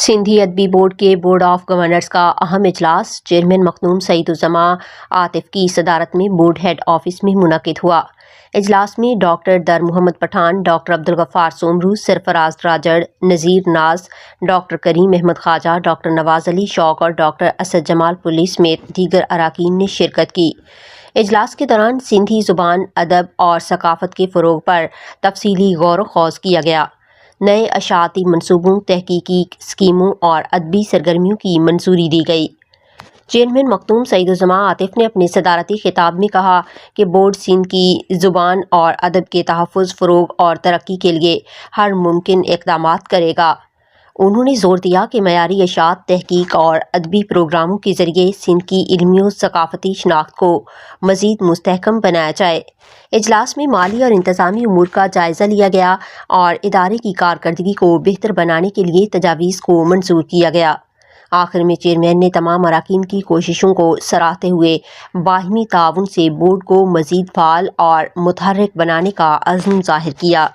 سندھی ادبی بورڈ کے board of governors کا اہم اجلاس چیئرمین مخدوم سعید الزماں عاطف کی صدارت میں بورڈ ہیڈ آفس میں منعقد ہوا۔ اجلاس میں ڈاکٹر در محمد پٹھان، ڈاکٹر عبدالغفار سومرو، سرفراز راجڑ، نذیر ناز، ڈاکٹر کریم احمد خواجہ، ڈاکٹر نواز علی شوق اور ڈاکٹر اسد جمال پولی سمیت دیگر اراکین نے شرکت کی۔ اجلاس کے دوران سندھی زبان، ادب اور ثقافت کے فروغ پر تفصیلی غور و خوض کیا گیا۔ نئے اشاعتی منصوبوں، تحقیقی اسکیموں اور ادبی سرگرمیوں کی منظوری دی گئی۔ چیئرمین مخدوم سعید الزماں عاطف نے اپنے صدارتی خطاب میں کہا کہ بورڈ سندھ کی زبان اور ادب کے تحفظ، فروغ اور ترقی کے لیے ہر ممکن اقدامات کرے گا۔ انہوں نے زور دیا کہ معیاری اشاعت، تحقیق اور ادبی پروگراموں کے ذریعے سندھ کی علمی و ثقافتی شناخت کو مزید مستحکم بنایا جائے۔ اجلاس میں مالی اور انتظامی امور کا جائزہ لیا گیا اور ادارے کی کارکردگی کو بہتر بنانے کے لیے تجاویز کو منظور کیا گیا۔ آخر میں چیئرمین نے تمام اراکین کی کوششوں کو سراہتے ہوئے باہمی تعاون سے بورڈ کو مزید فعال اور متحرک بنانے کا عزم ظاہر کیا۔